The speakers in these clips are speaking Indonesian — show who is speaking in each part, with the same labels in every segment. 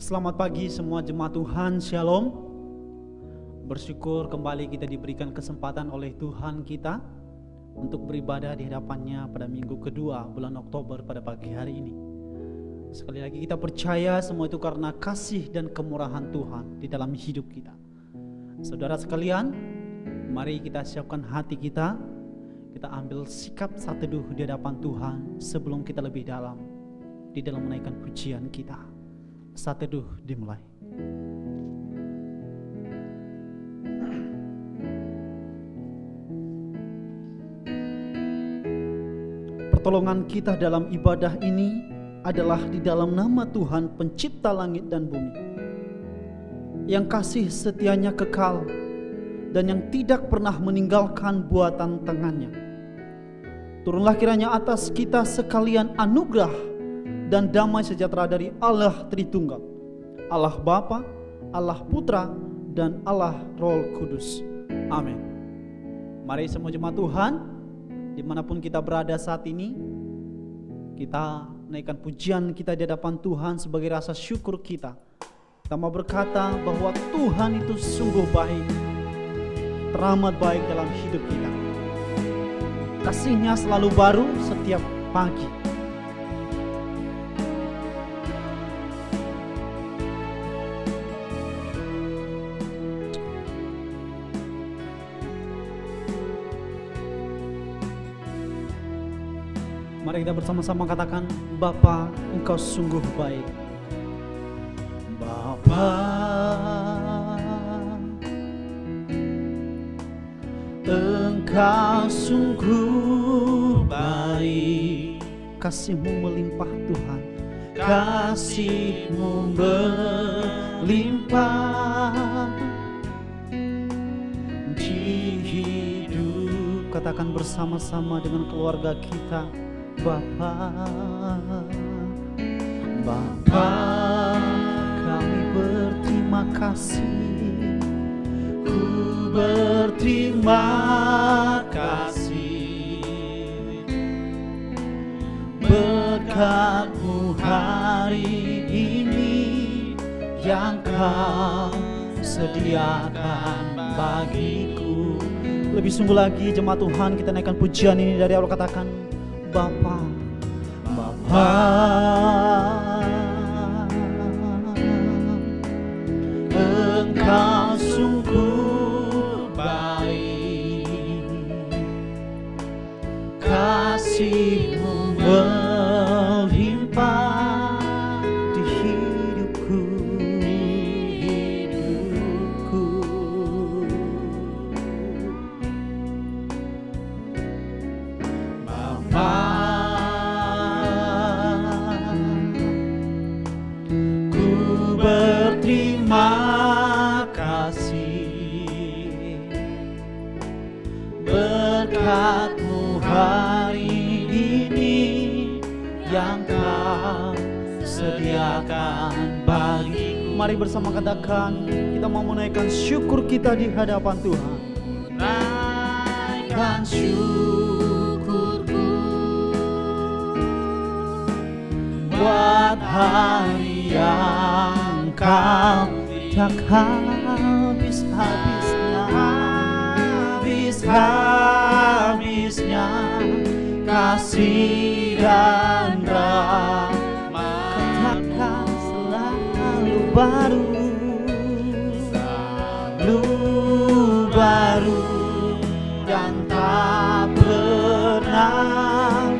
Speaker 1: Selamat pagi semua jemaat Tuhan, Shalom. Bersyukur kembali kita diberikan kesempatan oleh Tuhan kita untuk beribadah di hadapannya pada minggu kedua bulan Oktober pada pagi hari ini. Sekali lagi kita percaya semua itu karena kasih dan kemurahan Tuhan di dalam hidup kita. Saudara sekalian, mari kita siapkan hati kita. Kita ambil sikap saat teduh di hadapan Tuhan sebelum kita lebih dalam di dalam menaikkan pujian kita. Saat teduh dimulai. Pertolongan kita dalam ibadah ini adalah di dalam nama Tuhan pencipta langit dan bumi, yang kasih setianya kekal dan yang tidak pernah meninggalkan buatan tangannya. Turunlah kiranya atas kita sekalian anugerah dan damai sejahtera dari Allah Tritunggal, Allah Bapa, Allah Putra, dan Allah Roh Kudus. Amin. Mari semua jemaat Tuhan, dimanapun kita berada saat ini, kita naikkan pujian kita di hadapan Tuhan sebagai rasa syukur kita. Kita mau berkata bahwa Tuhan itu sungguh baik, teramat baik dalam hidup kita. Kasih-Nya selalu baru setiap pagi. Mari kita bersama-sama katakan, Bapa, Engkau sungguh baik. Bapa, Engkau sungguh baik. Kasih-Mu melimpah Tuhan, Kasih-Mu melimpah di hidup. Katakan bersama-sama dengan keluarga kita, Bapa, Bapa, kami berterima kasih, ku berterima kasih, berkat-Mu hari ini yang Kau sediakan bagiku. Lebih sungguh lagi jemaat Tuhan, kita naikkan pujian ini dari awal, katakan, Bapa, Bapa, Engkau sungguh baik, kasih-Mu melimpah di hidupku. Terima kasih, berkat-Mu hari ini yang Kau sediakan bagiku. Mari bersama katakan, kita mau menaikkan syukur kita di hadapan Tuhan. Naikkan syukurku buat hari yang Kau tak habis-habisnya kasih dan rahmat. Katakan selalu baru, selalu baru, dan tak pernah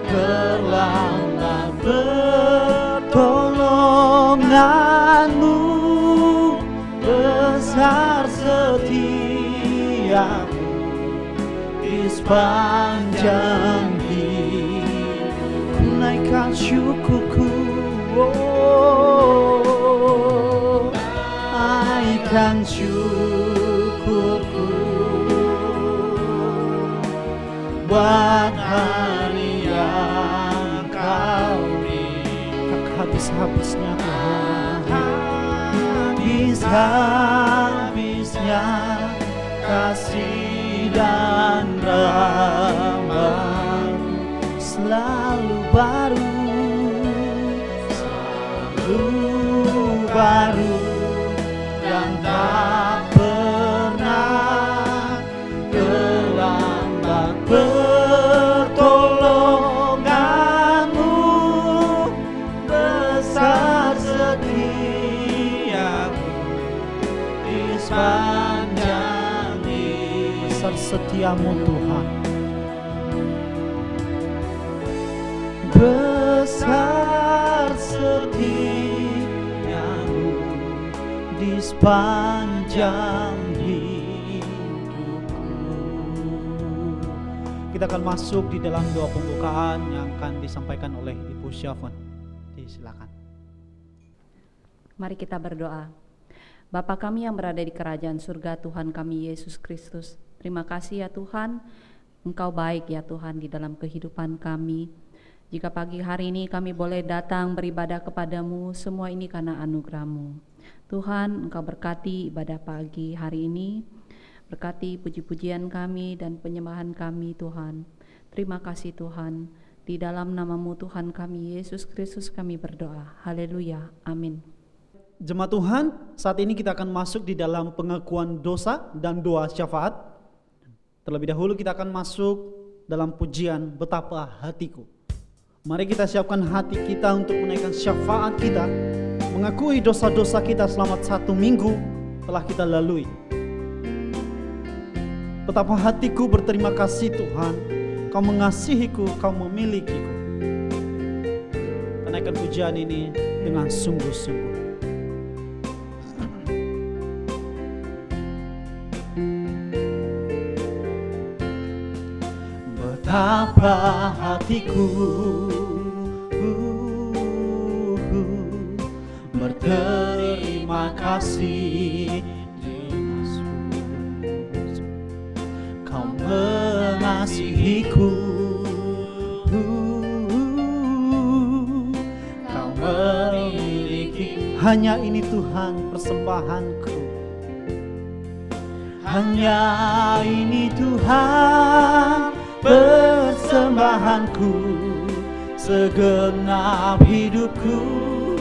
Speaker 1: berlambat. Pertolongan-Mu besar, setia-Mu di sepanjang hidup. Naikkan syukurku, oh, naikkan syukurku buat hari yang Kau beri. Tak habis-habisnya Tuhan, habis-habisnya kasih dan rahmat, selalu baru, selalu baru yang tak pernah terlambat. Pertolonganmu besar setiamu di sepanjang hidup. Besar setiamu Tuhan, besar setiamu di sepanjang hidupku. Kita akan masuk di dalam doa pembukaan yang akan disampaikan oleh Ibu Syafon. Silakan.
Speaker 2: Mari kita berdoa. Bapa kami yang berada di kerajaan surga, Tuhan kami Yesus Kristus, terima kasih ya Tuhan, Engkau baik ya Tuhan di dalam kehidupan kami. Jika pagi hari ini kami boleh datang beribadah kepadamu, semua ini karena anugerah-Mu. Tuhan, Engkau berkati ibadah pagi hari ini, berkati puji-pujian kami dan penyembahan kami Tuhan. Terima kasih Tuhan, di dalam nama-Mu Tuhan kami Yesus Kristus kami berdoa. Haleluya, amin.
Speaker 1: Jemaat Tuhan, saat ini kita akan masuk di dalam pengakuan dosa dan doa syafaat. Terlebih dahulu kita akan masuk dalam pujian Betapa Hatiku. Mari kita siapkan hati kita untuk menaikkan syafaat kita, mengakui dosa-dosa kita selama 1 minggu telah kita lalui. Betapa hatiku berterima kasih Tuhan, Kau mengasihiku, Kau memilikiku. Naikkan pujian ini dengan sungguh-sungguh. Betapa hatiku berterima kasih Kau mengasihiku, Kau memiliki. Hanya ini Tuhan persembahanku, hanya ini Tuhan persembahanku, segenap hidupku,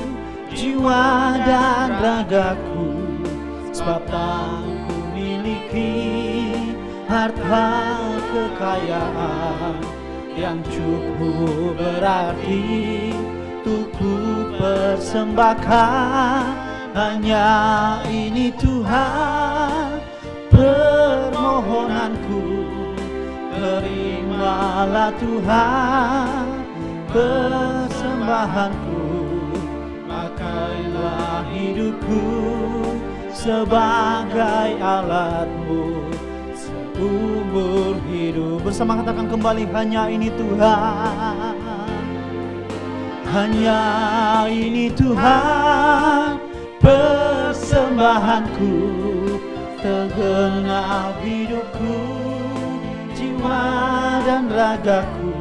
Speaker 1: jiwa dan ragaku, sebab tak ku miliki harta kekayaan yang cukup berarti untuk ku persembahkan. Hanya ini Tuhan permohonanku, terimalah Tuhan persembahanku, pakailah hidupku sebagai alat-Mu seumur hidup. Bersama katakan kembali, hanya ini Tuhan, hanya ini Tuhan persembahanku, segenap hidupku, jiwa dan ragaku,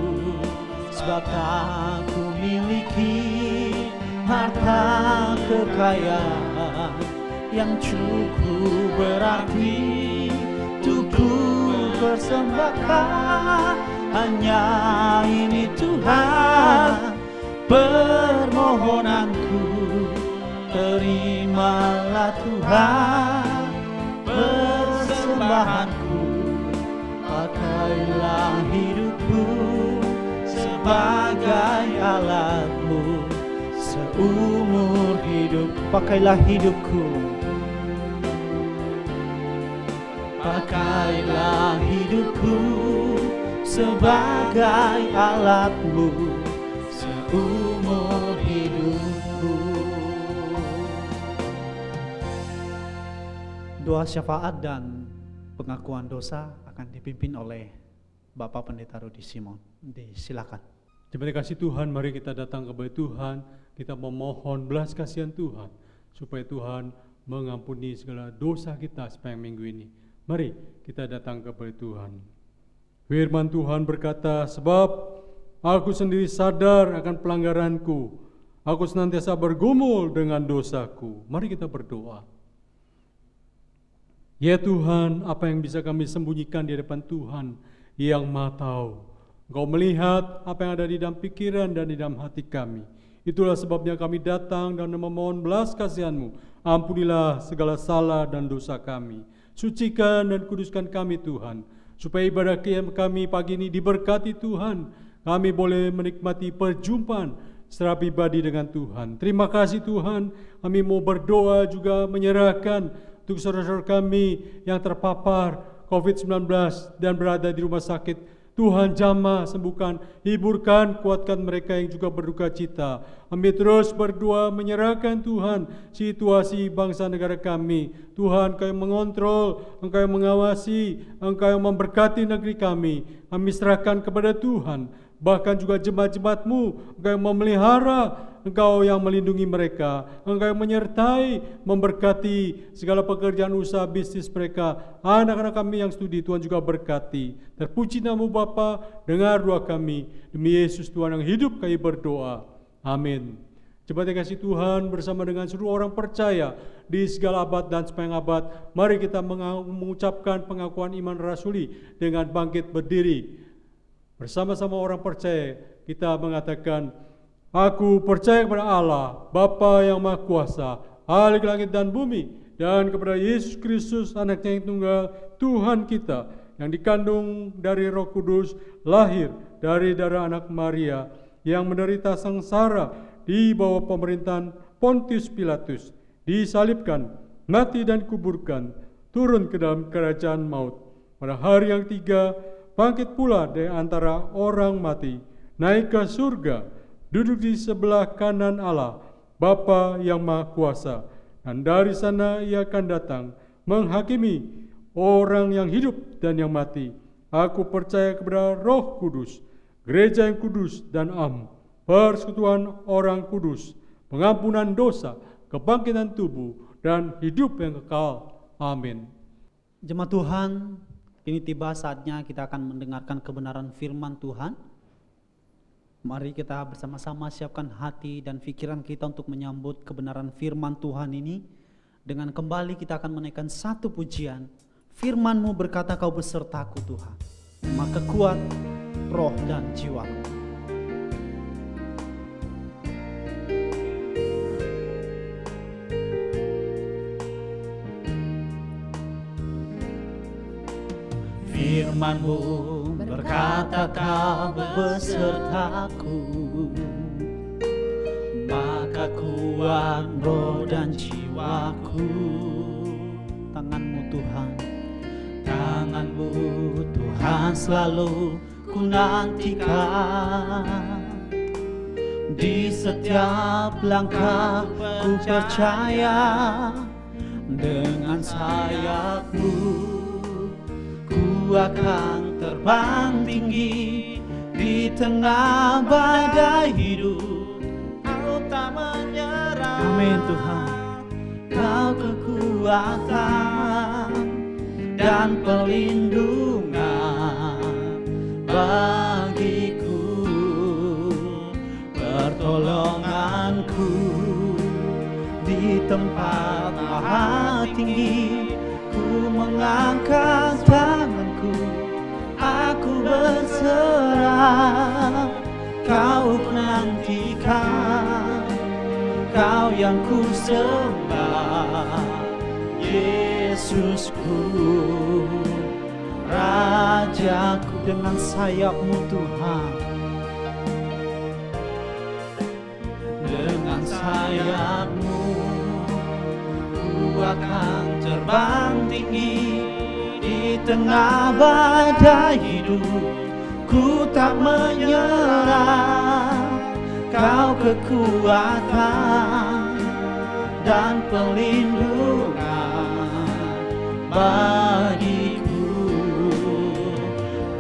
Speaker 1: sebab tak ku miliki harta kekayaan yang cukup berarti untuk ku persembahkan. Hanya ini Tuhan permohonanku, terimalah Tuhan persembahanku, pakailah hidupku sebagai alat-Mu seumur hidup. Pakailah hidupku, pakailah hidupku sebagai alat-Mu seumur hidupku. Doa syafaat dan pengakuan dosa akan dipimpin oleh Bapak Pendeta Rudi Simon. Silakan.
Speaker 3: Terima kasih Tuhan, mari kita datang kepada Tuhan, kita memohon belas kasihan Tuhan, supaya Tuhan mengampuni segala dosa kita sepanjang minggu ini. Mari kita datang kepada Tuhan. Firman Tuhan berkata, sebab aku sendiri sadar akan pelanggaranku, aku senantiasa bergumul dengan dosaku. Mari kita berdoa. Ya Tuhan, apa yang bisa kami sembunyikan di hadapan Tuhan yang Maha tahu. Engkau melihat apa yang ada di dalam pikiran dan di dalam hati kami. Itulah sebabnya kami datang dan memohon belas kasihan-Mu. Ampunilah segala salah dan dosa kami. Sucikan dan kuduskan kami Tuhan, supaya ibadah kami pagi ini diberkati Tuhan. Kami boleh menikmati perjumpaan secara pribadi dengan Tuhan. Terima kasih Tuhan, kami mau berdoa juga menyerahkan untuk saudara-saudara kami yang terpapar COVID-19 dan berada di rumah sakit. Tuhan jamah, sembuhkan, hiburkan, kuatkan mereka yang juga berduka cita. Kami terus berdoa menyerahkan Tuhan situasi bangsa negara kami. Tuhan, Engkau yang mengontrol, Engkau yang mengawasi, Engkau yang memberkati negeri kami. Kami serahkan kepada Tuhan. Bahkan juga jemaat-jemaat-Mu, Engkau yang memelihara, Engkau yang melindungi mereka, Engkau yang menyertai, memberkati segala pekerjaan usaha bisnis mereka. Anak-anak kami yang studi, Tuhan juga berkati. Terpuji nama-Mu Bapa, dengar doa kami. Demi Yesus Tuhan yang hidup kami berdoa. Amin. Jemaat yang kasih Tuhan, bersama dengan seluruh orang percaya di segala abad dan sepanjang abad, mari kita mengucapkan pengakuan iman rasuli dengan bangkit berdiri. Bersama-sama orang percaya, kita mengatakan, aku percaya kepada Allah, Bapa yang Maha Kuasa, Khalik langit dan bumi, dan kepada Yesus Kristus, Anaknya yang tunggal, Tuhan kita, yang dikandung dari Roh Kudus, lahir dari darah anak Maria, yang menderita sengsara di bawah pemerintahan Pontius Pilatus, disalibkan, mati dan kuburkan, turun ke dalam kerajaan maut. Pada hari yang ketiga, bangkit pula dari antara orang mati, naik ke surga, duduk di sebelah kanan Allah, Bapa yang Maha Kuasa, dan dari sana Ia akan datang menghakimi orang yang hidup dan yang mati. Aku percaya kepada Roh Kudus, gereja yang kudus dan am, persekutuan orang kudus, pengampunan dosa, kebangkitan tubuh, dan hidup yang kekal. Amin.
Speaker 1: Jemaat Tuhan, ini tiba saatnya kita akan mendengarkan kebenaran firman Tuhan. Mari kita bersama-sama siapkan hati dan pikiran kita untuk menyambut kebenaran firman Tuhan ini. Dengan kembali kita akan menaikkan satu pujian. Firman-Mu berkata, Kau besertaku Tuhan, maka kuat roh dan jiwaku. Firman-Mu berkata, Kau besertaku, maka kuat roh dan jiwaku. Tangan-Mu Tuhan, tangan-Mu Tuhan selalu ku nantikan. Di setiap langkah ku percaya, dengan sayap-Mu ku akan terbang tinggi. Di tengah badai hidup Kau tak menyerah. Amin Tuhan. Kau kekuatan dan perlindungan bagiku, pertolonganku di tempat maha tinggi. Ku mengangkat tanganku, aku berserah. Kau nantikan, Kau yang ku sembah, Yesusku, Rajaku. Dengan sayap-Mu Tuhan, dengan sayap-Mu ku akan terbang tinggi. Di tengah badai hidup ku tak menyerah. Kau kekuatan dan perlindungan bagiku,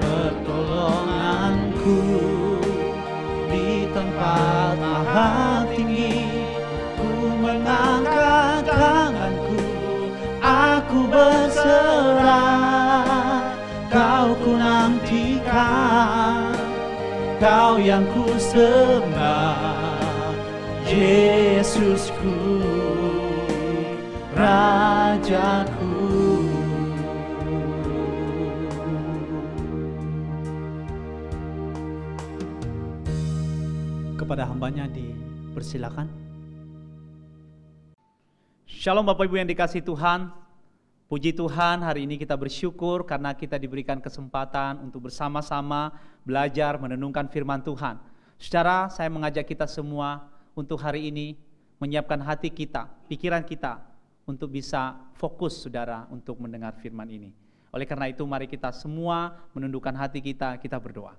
Speaker 1: pertolonganku di tempat maha tinggi. Ku mengangkat tanganku, aku berserah. Kau ku nantikan, Kau yang ku sembah, Yesusku, Rajaku. Kepada hambanya
Speaker 4: Persilakan. Shalom Bapak Ibu yang dikasihi Tuhan. Puji Tuhan, hari ini kita bersyukur karena kita diberikan kesempatan untuk bersama-sama belajar menenungkan firman Tuhan. Saudara, saya mengajak kita semua untuk hari ini menyiapkan hati kita, pikiran kita untuk bisa fokus saudara untuk mendengar firman ini. Oleh karena itu mari kita semua menundukkan hati kita, kita berdoa.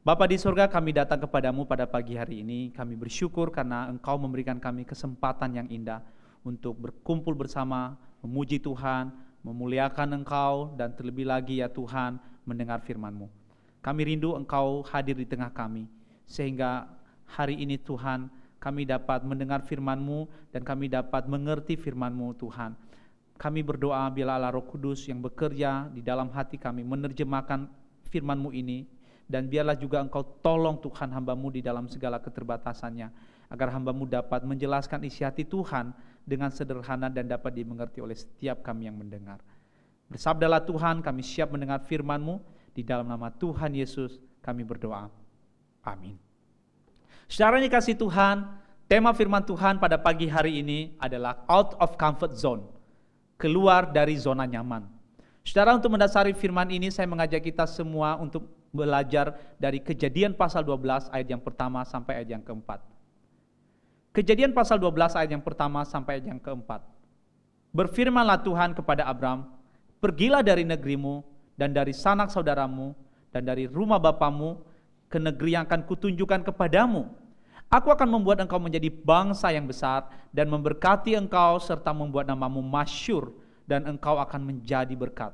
Speaker 4: Bapa di surga, kami datang kepadamu pada pagi hari ini. Kami bersyukur karena Engkau memberikan kami kesempatan yang indah untuk berkumpul bersama, memuji Tuhan, memuliakan Engkau, dan terlebih lagi ya Tuhan, mendengar firman-Mu. Kami rindu Engkau hadir di tengah kami, sehingga hari ini Tuhan, kami dapat mendengar firman-Mu, dan kami dapat mengerti firman-Mu Tuhan. Kami berdoa bila Allah Roh Kudus yang bekerja di dalam hati kami, menerjemahkan firman-Mu ini, dan biarlah juga Engkau tolong Tuhan hamba-Mu di dalam segala keterbatasannya, agar hamba-Mu dapat menjelaskan isi hati Tuhan dengan sederhana dan dapat dimengerti oleh setiap kami yang mendengar. Bersabdalah Tuhan, kami siap mendengar firman-Mu, di dalam nama Tuhan Yesus kami berdoa. Amin. Saudara yang dikasihi Tuhan, tema firman Tuhan pada pagi hari ini adalah out of comfort zone, keluar dari zona nyaman. Saudara, untuk mendasari firman ini saya mengajak kita semua untuk belajar dari Kejadian pasal 12 ayat yang pertama sampai ayat yang keempat. Kejadian pasal 12 ayat yang pertama sampai ayat yang keempat. Berfirmanlah Tuhan kepada Abram, pergilah dari negerimu dan dari sanak saudaramu dan dari rumah bapamu ke negeri yang akan kutunjukkan kepadamu. Aku akan membuat engkau menjadi bangsa yang besar dan memberkati engkau serta membuat namamu masyhur dan engkau akan menjadi berkat.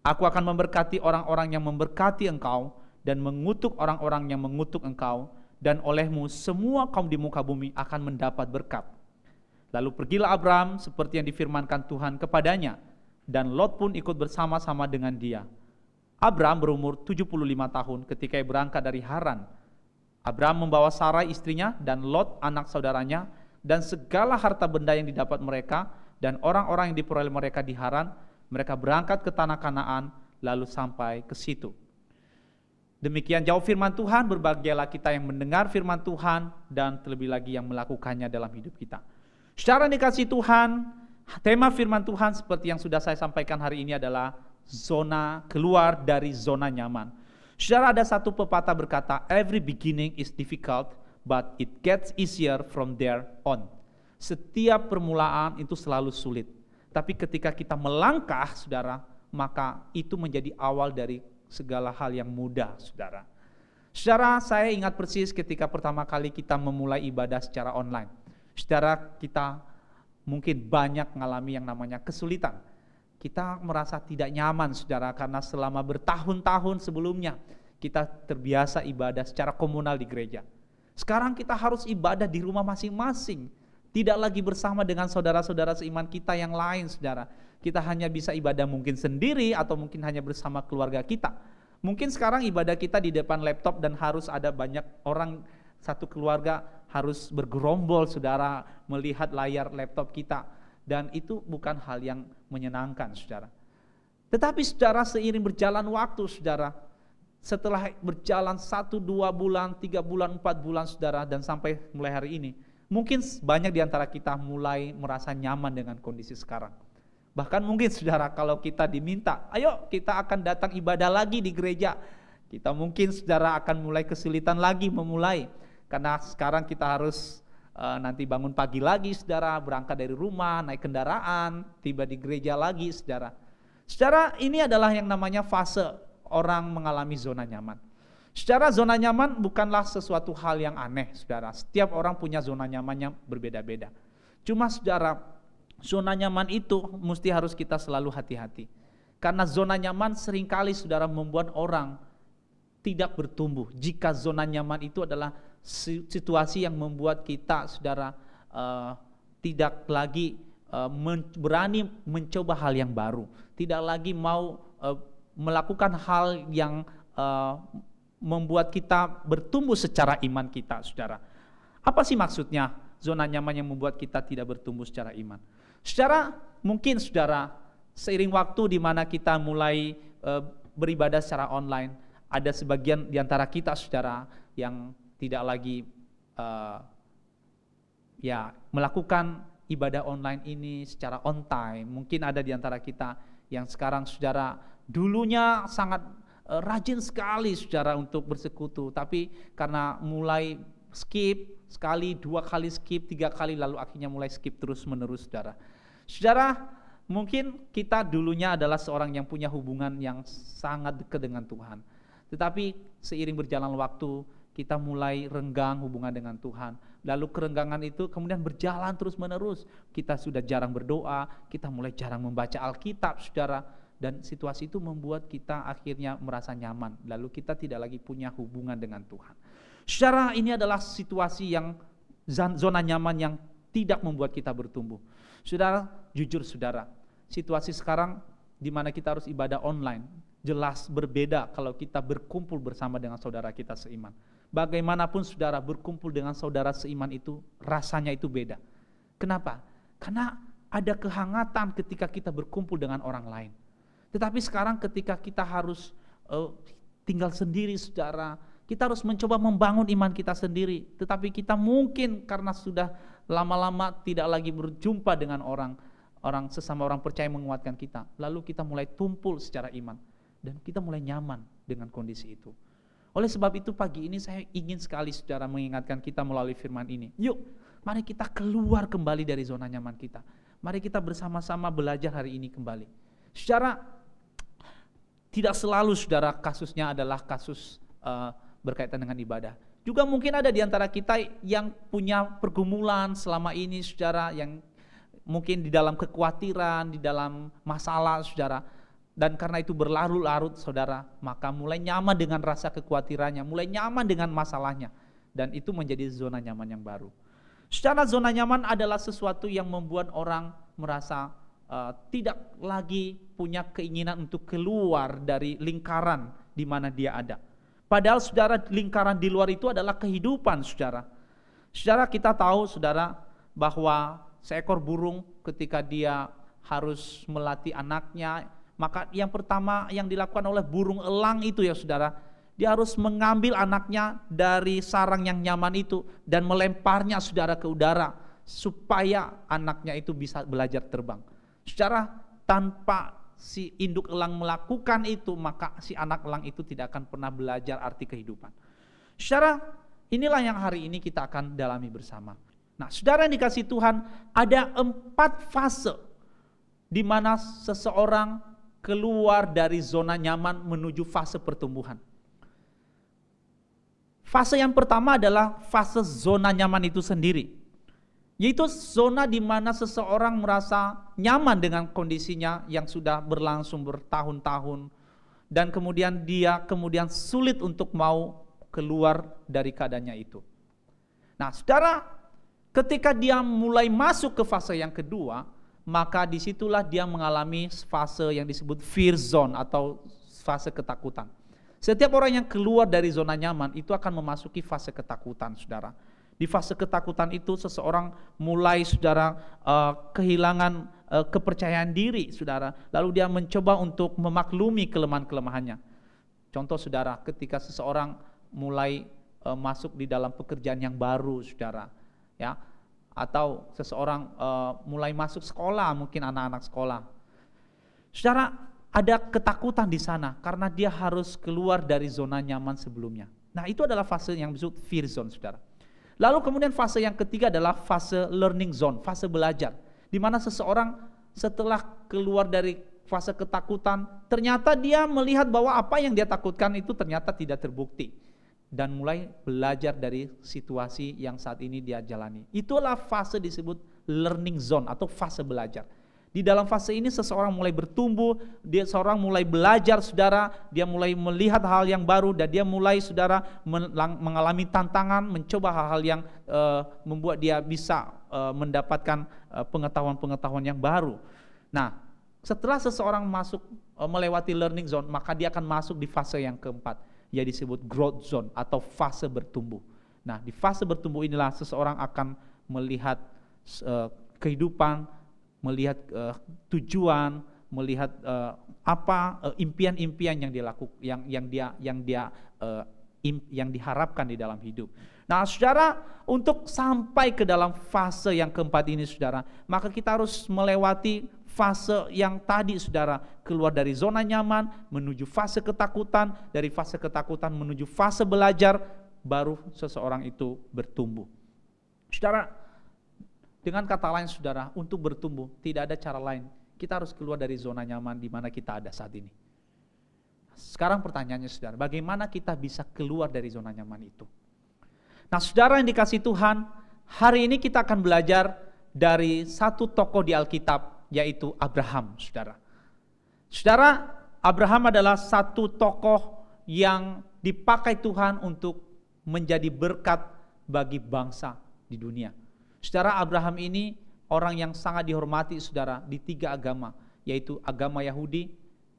Speaker 4: Aku akan memberkati orang-orang yang memberkati engkau dan mengutuk orang-orang yang mengutuk engkau, dan olehmu semua kaum di muka bumi akan mendapat berkat. Lalu pergilah Abram seperti yang difirmankan Tuhan kepadanya, dan Lot pun ikut bersama-sama dengan dia. Abram berumur 75 tahun ketika ia berangkat dari Haran. Abram membawa Sarai istrinya dan Lot anak saudaranya dan segala harta benda yang didapat mereka dan orang-orang yang diperoleh mereka di Haran. Mereka berangkat ke tanah Kanaan lalu sampai ke situ. Demikian jauh firman Tuhan, berbahagialah kita yang mendengar firman Tuhan dan terlebih lagi yang melakukannya dalam hidup kita. Secara dikasih Tuhan, tema firman Tuhan seperti yang sudah saya sampaikan hari ini adalah zona keluar dari zona nyaman. Saudara, ada satu pepatah berkata, every beginning is difficult, but it gets easier from there on. Setiap permulaan itu selalu sulit. Tapi ketika kita melangkah, saudara, maka itu menjadi awal dari segala hal yang mudah, saudara. Saudara, saya ingat persis ketika pertama kali kita memulai ibadah secara online. Saudara, kita mungkin banyak mengalami yang namanya kesulitan. Kita merasa tidak nyaman, saudara, karena selama bertahun-tahun sebelumnya kita terbiasa ibadah secara komunal di gereja. Sekarang kita harus ibadah di rumah masing-masing. Tidak lagi bersama dengan saudara-saudara seiman kita yang lain, saudara. Kita hanya bisa ibadah mungkin sendiri atau mungkin hanya bersama keluarga kita. Mungkin sekarang ibadah kita di depan laptop dan harus ada banyak orang, satu keluarga harus bergerombol, saudara, melihat layar laptop kita. Dan itu bukan hal yang menyenangkan, saudara. Tetapi saudara, seiring berjalan waktu, saudara, setelah berjalan 1, 2 bulan, 3 bulan, 4 bulan, saudara, dan sampai mulai hari ini, mungkin banyak di antara kita mulai merasa nyaman dengan kondisi sekarang. Bahkan mungkin saudara, kalau kita diminta, ayo kita akan datang ibadah lagi di gereja, kita mungkin saudara akan mulai kesulitan lagi memulai. Karena sekarang kita harus nanti bangun pagi lagi, saudara, berangkat dari rumah, naik kendaraan, tiba di gereja lagi, saudara. Saudara, ini adalah yang namanya fase orang mengalami zona nyaman. Secara zona nyaman bukanlah sesuatu hal yang aneh, saudara. Setiap orang punya zona nyamannya berbeda-beda. Cuma saudara, zona nyaman itu mesti harus kita selalu hati-hati. Karena zona nyaman seringkali saudara membuat orang tidak bertumbuh. Jika zona nyaman itu adalah situasi yang membuat kita, saudara, tidak lagi berani mencoba hal yang baru. Tidak lagi mau melakukan hal yang membuat kita bertumbuh secara iman kita, saudara. Apa sih maksudnya zona nyaman yang membuat kita tidak bertumbuh secara iman? Secara mungkin, saudara, seiring waktu di mana kita mulai beribadah secara online, ada sebagian di antara kita, saudara, yang tidak lagi melakukan ibadah online ini secara on time. Mungkin ada di antara kita yang sekarang saudara dulunya sangat rajin sekali saudara untuk bersekutu, tapi karena mulai skip sekali, 2 kali skip, 3 kali, lalu akhirnya mulai skip terus menerus saudara. Saudara, mungkin kita dulunya adalah seorang yang punya hubungan yang sangat dekat dengan Tuhan. Tetapi seiring berjalan waktu, kita mulai renggang hubungan dengan Tuhan. Lalu kerenggangan itu kemudian berjalan terus menerus. Kita sudah jarang berdoa, kita mulai jarang membaca Alkitab, saudara. Dan situasi itu membuat kita akhirnya merasa nyaman. Lalu kita tidak lagi punya hubungan dengan Tuhan. Saudara, ini adalah situasi yang zona nyaman yang tidak membuat kita bertumbuh. Saudara, jujur saudara, situasi sekarang di mana kita harus ibadah online jelas berbeda kalau kita berkumpul bersama dengan saudara kita seiman. Bagaimanapun saudara, berkumpul dengan saudara seiman itu rasanya itu beda. Kenapa? Karena ada kehangatan ketika kita berkumpul dengan orang lain. Tetapi sekarang ketika kita harus tinggal sendiri saudara, kita harus mencoba membangun iman kita sendiri. Tetapi kita mungkin karena sudah lama-lama tidak lagi berjumpa dengan orang sesama orang percaya menguatkan kita. Lalu kita mulai tumpul secara iman. Dan kita mulai nyaman dengan kondisi itu. Oleh sebab itu pagi ini saya ingin sekali saudara mengingatkan kita melalui firman ini. Yuk, mari kita keluar kembali dari zona nyaman kita. Mari kita bersama-sama belajar hari ini kembali. Saudara, tidak selalu saudara kasusnya adalah kasus berkaitan dengan ibadah. Juga mungkin ada di antara kita yang punya pergumulan selama ini saudara, yang mungkin di dalam kekhawatiran, di dalam masalah saudara. Dan karena itu berlarut-larut saudara, maka mulai nyaman dengan rasa kekhawatirannya, mulai nyaman dengan masalahnya. Dan itu menjadi zona nyaman yang baru. Secara zona nyaman adalah sesuatu yang membuat orang merasa tidak lagi punya keinginan untuk keluar dari lingkaran di mana dia ada. Padahal saudara, lingkaran di luar itu adalah kehidupan saudara. Saudara, kita tahu saudara bahwa seekor burung ketika dia harus melatih anaknya, maka yang pertama yang dilakukan oleh burung elang itu ya saudara, dia harus mengambil anaknya dari sarang yang nyaman itu dan melemparnya saudara ke udara supaya anaknya itu bisa belajar terbang. Saudara, tanpa si induk elang melakukan itu, maka si anak elang itu tidak akan pernah belajar arti kehidupan. Saudara, inilah yang hari ini kita akan dalami bersama. Nah, saudara yang dikasihi Tuhan, ada 4 fase di mana seseorang keluar dari zona nyaman menuju fase pertumbuhan. Fase yang pertama adalah fase zona nyaman itu sendiri. Yaitu zona di mana seseorang merasa nyaman dengan kondisinya yang sudah berlangsung bertahun-tahun. Dan kemudian dia sulit untuk mau keluar dari keadaannya itu. Nah saudara, ketika dia mulai masuk ke fase yang kedua, maka disitulah dia mengalami fase yang disebut fear zone atau fase ketakutan. Setiap orang yang keluar dari zona nyaman itu akan memasuki fase ketakutan, saudara. Di fase ketakutan itu seseorang mulai, saudara, kehilangan kepercayaan diri, saudara. Lalu dia mencoba untuk memaklumi kelemahan-kelemahannya. Contoh, saudara, ketika seseorang mulai masuk di dalam pekerjaan yang baru, saudara, ya. Atau seseorang mulai masuk sekolah, mungkin anak-anak sekolah. Saudara, ada ketakutan di sana karena dia harus keluar dari zona nyaman sebelumnya. Nah, itu adalah fase yang disebut fear zone, saudara. Lalu kemudian fase yang ketiga adalah fase learning zone, fase belajar. Di mana seseorang setelah keluar dari fase ketakutan, ternyata dia melihat bahwa apa yang dia takutkan itu ternyata tidak terbukti. Dan mulai belajar dari situasi yang saat ini dia jalani. Itulah fase disebut learning zone atau fase belajar. Di dalam fase ini seseorang mulai bertumbuh, seseorang mulai belajar, saudara, dia mulai melihat hal yang baru dan dia mulai, saudara, mengalami tantangan, mencoba hal-hal yang membuat dia bisa mendapatkan pengetahuan-pengetahuan yang baru. Nah, setelah seseorang masuk melewati learning zone, maka dia akan masuk di fase yang keempat, yang disebut growth zone atau fase bertumbuh. Nah, di fase bertumbuh inilah seseorang akan melihat kehidupan, melihat tujuan, melihat impian-impian yang dia lakukan, yang diharapkan di dalam hidup. Nah saudara, untuk sampai ke dalam fase yang keempat ini saudara, maka kita harus melewati fase yang tadi saudara, keluar dari zona nyaman menuju fase ketakutan, dari fase ketakutan menuju fase belajar, baru seseorang itu bertumbuh. Saudara, dengan kata lain saudara, untuk bertumbuh tidak ada cara lain. Kita harus keluar dari zona nyaman di mana kita ada saat ini. Sekarang pertanyaannya saudara, bagaimana kita bisa keluar dari zona nyaman itu? Nah saudara yang dikasih Tuhan, hari ini kita akan belajar dari satu tokoh di Alkitab, yaitu Abraham saudara. Saudara, Abraham adalah satu tokoh yang dipakai Tuhan untuk menjadi berkat bagi bangsa di dunia. Saudara, Abraham ini orang yang sangat dihormati saudara di 3 agama, yaitu agama Yahudi,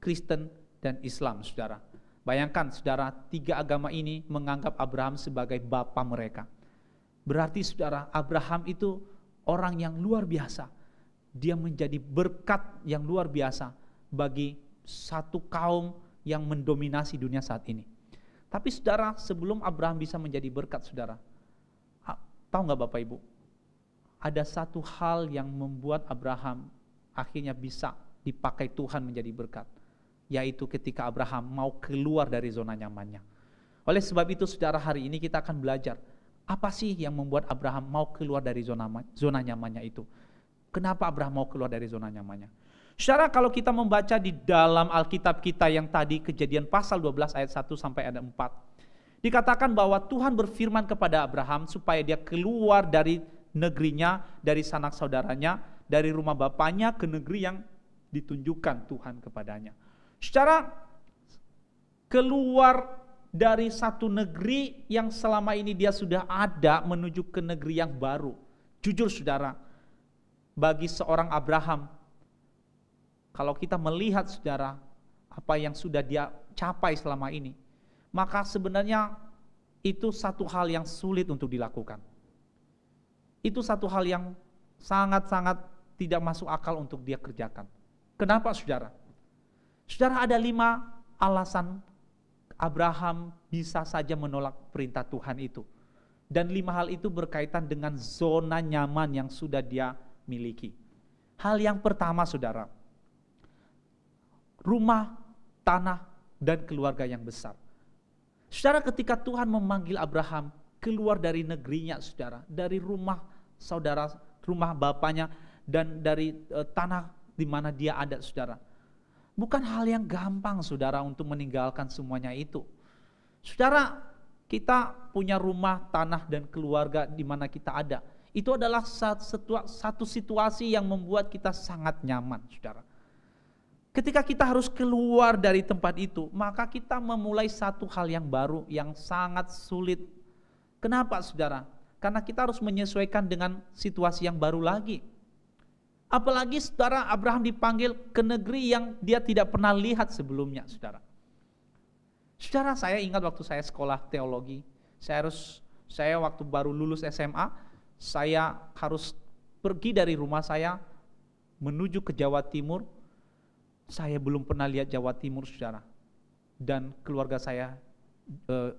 Speaker 4: Kristen, dan Islam saudara. Bayangkan saudara, 3 agama ini menganggap Abraham sebagai bapa mereka. Berarti saudara, Abraham itu orang yang luar biasa. Dia menjadi berkat yang luar biasa bagi satu kaum yang mendominasi dunia saat ini. Tapi saudara, sebelum Abraham bisa menjadi berkat saudara, tahu nggak Bapak Ibu? Ada satu hal yang membuat Abraham akhirnya bisa dipakai Tuhan menjadi berkat, yaitu ketika Abraham mau keluar dari zona nyamannya. Oleh sebab itu saudara, hari ini kita akan belajar apa sih yang membuat Abraham mau keluar dari zona nyamannya itu. Kenapa Abraham mau keluar dari zona nyamannya? Saudara, kalau kita membaca di dalam Alkitab kita yang tadi, Kejadian pasal 12 ayat 1 sampai ayat 4, dikatakan bahwa Tuhan berfirman kepada Abraham supaya dia keluar dari negerinya, dari sanak saudaranya, dari rumah bapaknya ke negeri yang ditunjukkan Tuhan kepadanya. Secara keluar dari satu negeri yang selama ini dia sudah ada menuju ke negeri yang baru. Jujur saudara, bagi seorang Abraham, kalau kita melihat saudara apa yang sudah dia capai selama ini, maka sebenarnya itu satu hal yang sulit untuk dilakukan. Itu satu hal yang sangat-sangat tidak masuk akal untuk dia kerjakan. Kenapa saudara? Saudara, ada 5 alasan Abraham bisa saja menolak perintah Tuhan itu. Dan 5 hal itu berkaitan dengan zona nyaman yang sudah dia miliki. Hal yang pertama saudara, rumah, tanah, dan keluarga yang besar. Saudara, ketika Tuhan memanggil Abraham keluar dari negerinya saudara, dari rumah saudara, rumah bapaknya, dan dari tanah di mana dia ada saudara. Bukan hal yang gampang saudara untuk meninggalkan semuanya itu. Saudara, kita punya rumah, tanah, dan keluarga di mana kita ada. Itu adalah satu situasi yang membuat kita sangat nyaman saudara. Ketika kita harus keluar dari tempat itu, maka kita memulai satu hal yang baru yang sangat sulit. Kenapa saudara? Karena kita harus menyesuaikan dengan situasi yang baru lagi. Apalagi saudara, Abraham dipanggil ke negeri yang dia tidak pernah lihat sebelumnya saudara. Saudara, saya ingat waktu saya sekolah teologi, saya waktu baru lulus SMA, saya harus pergi dari rumah saya menuju ke Jawa Timur. Saya belum pernah lihat Jawa Timur saudara. Dan keluarga saya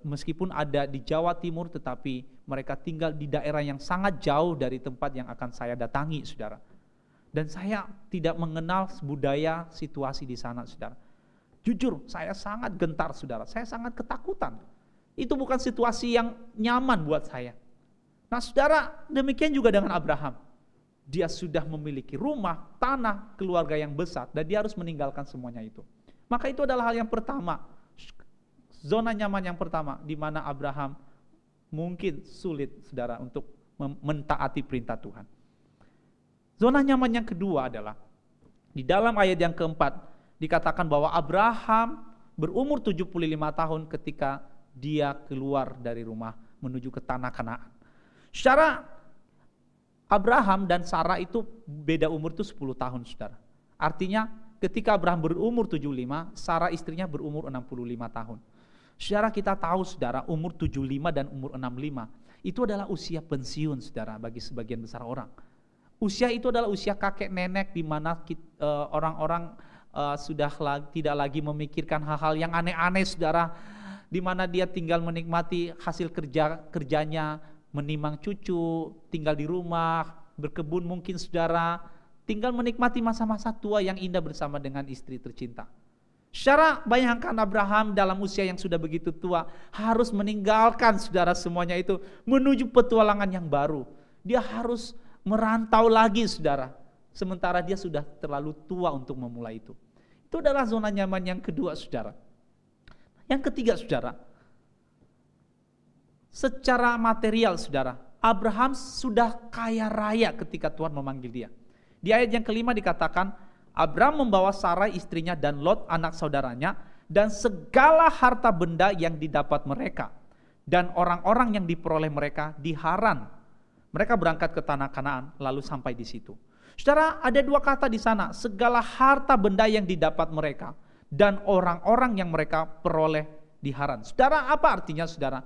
Speaker 4: meskipun ada di Jawa Timur, tetapi mereka tinggal di daerah yang sangat jauh dari tempat yang akan saya datangi saudara. Dan saya tidak mengenal budaya situasi di sana saudara. Jujur, saya sangat gentar saudara, saya sangat ketakutan. Itu bukan situasi yang nyaman buat saya. Nah saudara, demikian juga dengan Abraham. Dia sudah memiliki rumah, tanah, keluarga yang besar, dan dia harus meninggalkan semuanya itu. Maka itu adalah hal yang pertama, zona nyaman yang pertama, di mana Abraham mungkin sulit saudara untuk mentaati perintah Tuhan. Zona nyaman yang kedua adalah di dalam ayat yang keempat dikatakan bahwa Abraham berumur 75 tahun ketika dia keluar dari rumah menuju ke tanah Kanaan. Secara Abraham dan Sarah itu beda umur itu 10 tahun saudara. Artinya ketika Abraham berumur 75, Sarah istrinya berumur 65 tahun. Saudara, kita tahu saudara, umur 75 dan umur 65 itu adalah usia pensiun saudara bagi sebagian besar orang. Usia itu adalah usia kakek nenek di mana orang-orang sudah tidak lagi memikirkan hal-hal yang aneh-aneh saudara. di mana dia tinggal menikmati hasil kerjanya, menimang cucu, tinggal di rumah, berkebun mungkin saudara, tinggal menikmati masa-masa tua yang indah bersama dengan istri tercinta. Secara bayangkan Abraham dalam usia yang sudah begitu tua harus meninggalkan saudara semuanya itu menuju petualangan yang baru. Dia harus merantau lagi saudara, sementara dia sudah terlalu tua untuk memulai itu. Itu adalah zona nyaman yang kedua saudara. Yang ketiga saudara, secara material saudara, Abraham sudah kaya raya ketika Tuhan memanggil dia. Di ayat yang kelima dikatakan, Abraham membawa Sarai istrinya dan Lot anak saudaranya dan segala harta benda yang didapat mereka dan orang-orang yang diperoleh mereka di Haran. Mereka berangkat ke tanah Kanaan lalu sampai di situ. Saudara, ada dua kata di sana, segala harta benda yang didapat mereka dan orang-orang yang mereka peroleh di Haran. Saudara, apa artinya saudara?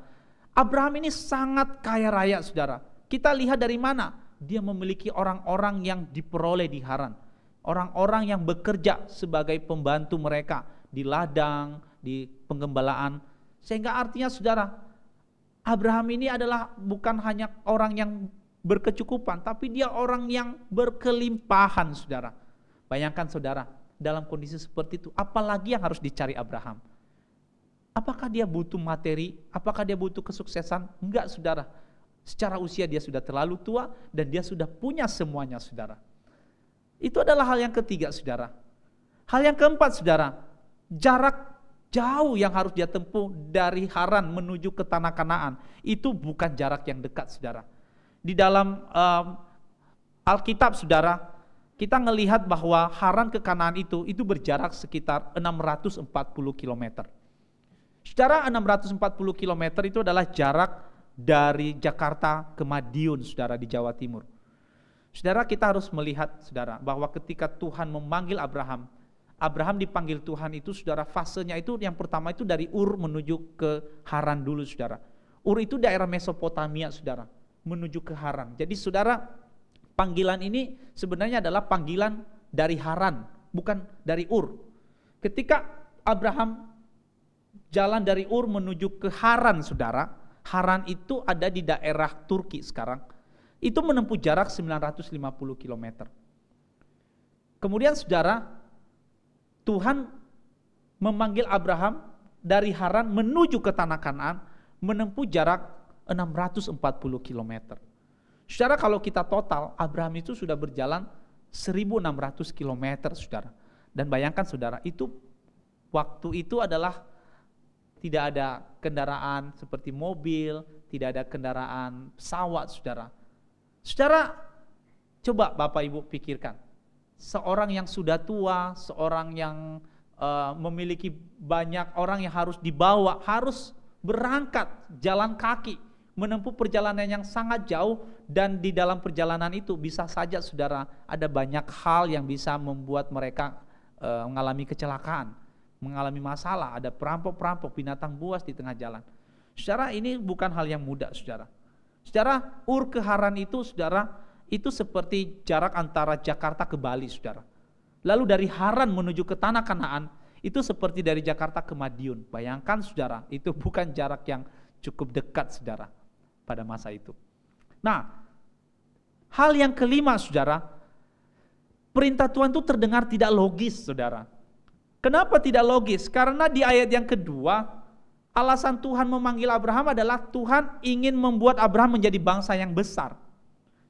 Speaker 4: Abraham ini sangat kaya raya saudara. Kita lihat dari mana? Dia memiliki orang-orang yang diperoleh di Haran. Orang-orang yang bekerja sebagai pembantu mereka di ladang, di penggembalaan. Sehingga artinya saudara, Abraham ini adalah bukan hanya orang yang berkecukupan, tapi dia orang yang berkelimpahan saudara. Bayangkan saudara, dalam kondisi seperti itu, apalagi yang harus dicari Abraham? Apakah dia butuh materi? Apakah dia butuh kesuksesan? Enggak saudara. Secara usia dia sudah terlalu tua dan dia sudah punya semuanya saudara. Itu adalah hal yang ketiga saudara. Hal yang keempat saudara, jarak jauh yang harus dia tempuh dari Haran menuju ke tanah Kanaan. Itu bukan jarak yang dekat saudara. Di dalam Alkitab saudara, kita melihat bahwa Haran ke Kanaan itu berjarak sekitar 640 km. Secara 640 km itu adalah jarak dari Jakarta ke Madiun saudara di Jawa Timur. Saudara, kita harus melihat saudara bahwa ketika Tuhan memanggil Abraham, Abraham dipanggil Tuhan itu saudara, fasenya itu yang pertama itu dari Ur menuju ke Haran dulu saudara. Ur itu daerah Mesopotamia saudara, menuju ke Haran. Jadi saudara, panggilan ini sebenarnya adalah panggilan dari Haran, bukan dari Ur. Ketika Abraham jalan dari Ur menuju ke Haran saudara, Haran itu ada di daerah Turki sekarang. Itu menempuh jarak 950 km. Kemudian saudara, Tuhan memanggil Abraham dari Haran menuju ke tanah Kanaan, menempuh jarak 640 km. Saudara, kalau kita total, Abraham itu sudah berjalan 1600 km saudara. Dan bayangkan saudara, itu waktu itu adalah tidak ada kendaraan seperti mobil, tidak ada kendaraan pesawat saudara. Saudara, coba Bapak Ibu pikirkan, seorang yang sudah tua, seorang yang memiliki banyak orang yang harus dibawa, harus berangkat jalan kaki, menempuh perjalanan yang sangat jauh, dan di dalam perjalanan itu bisa saja saudara ada banyak hal yang bisa membuat mereka mengalami kecelakaan, mengalami masalah, ada perampok-perampok, binatang buas di tengah jalan. Saudara, ini bukan hal yang mudah saudara. Saudara, Ur ke Haran itu saudara, itu seperti jarak antara Jakarta ke Bali saudara. Lalu dari Haran menuju ke tanah Kanaan, itu seperti dari Jakarta ke Madiun. Bayangkan saudara, itu bukan jarak yang cukup dekat saudara pada masa itu. Nah, hal yang kelima saudara, perintah Tuhan itu terdengar tidak logis saudara. Kenapa tidak logis? Karena di ayat yang kedua, alasan Tuhan memanggil Abraham adalah Tuhan ingin membuat Abraham menjadi bangsa yang besar.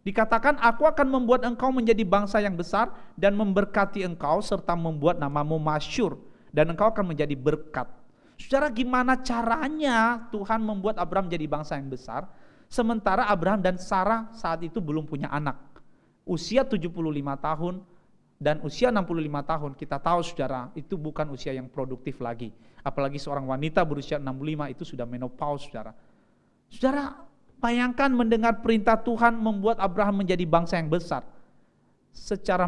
Speaker 4: Dikatakan, aku akan membuat engkau menjadi bangsa yang besar dan memberkati engkau serta membuat namamu masyhur dan engkau akan menjadi berkat. Saudara, gimana caranya Tuhan membuat Abraham menjadi bangsa yang besar sementara Abraham dan Sarah saat itu belum punya anak. Usia 75 tahun dan usia 65 tahun, kita tahu saudara, itu bukan usia yang produktif lagi. Apalagi seorang wanita berusia 65 itu sudah menopause saudara. Saudara, bayangkan mendengar perintah Tuhan membuat Abraham menjadi bangsa yang besar. Secara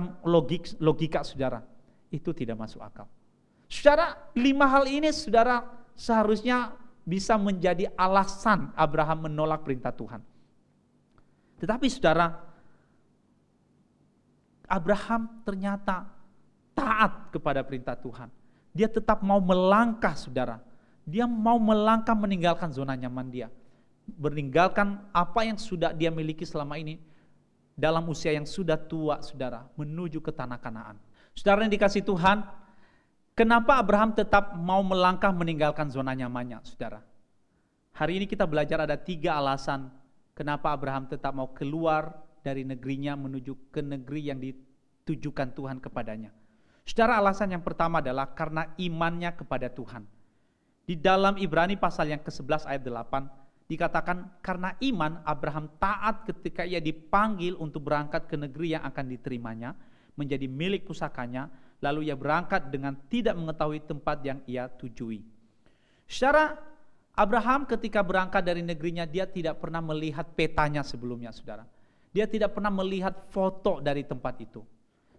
Speaker 4: logika saudara, itu tidak masuk akal. Saudara, 5 hal ini saudara seharusnya bisa menjadi alasan Abraham menolak perintah Tuhan. Tetapi saudara, Abraham ternyata taat kepada perintah Tuhan. Dia tetap mau melangkah saudara. Dia mau melangkah meninggalkan zona nyaman dia, meninggalkan apa yang sudah dia miliki selama ini dalam usia yang sudah tua, saudara, menuju ke tanah Kanaan. Saudara yang dikasihi Tuhan, kenapa Abraham tetap mau melangkah meninggalkan zona nyamannya, saudara? Hari ini kita belajar ada 3 alasan kenapa Abraham tetap mau keluar dari negerinya menuju ke negeri yang ditujukan Tuhan kepadanya. Saudara, alasan yang pertama adalah karena imannya kepada Tuhan. Di dalam Ibrani pasal yang ke-11 ayat 8, dikatakan karena iman Abraham taat ketika ia dipanggil untuk berangkat ke negeri yang akan diterimanya, menjadi milik pusakanya, lalu ia berangkat dengan tidak mengetahui tempat yang ia tujui. Secara Abraham ketika berangkat dari negerinya, dia tidak pernah melihat petanya sebelumnya, saudara. Dia tidak pernah melihat foto dari tempat itu.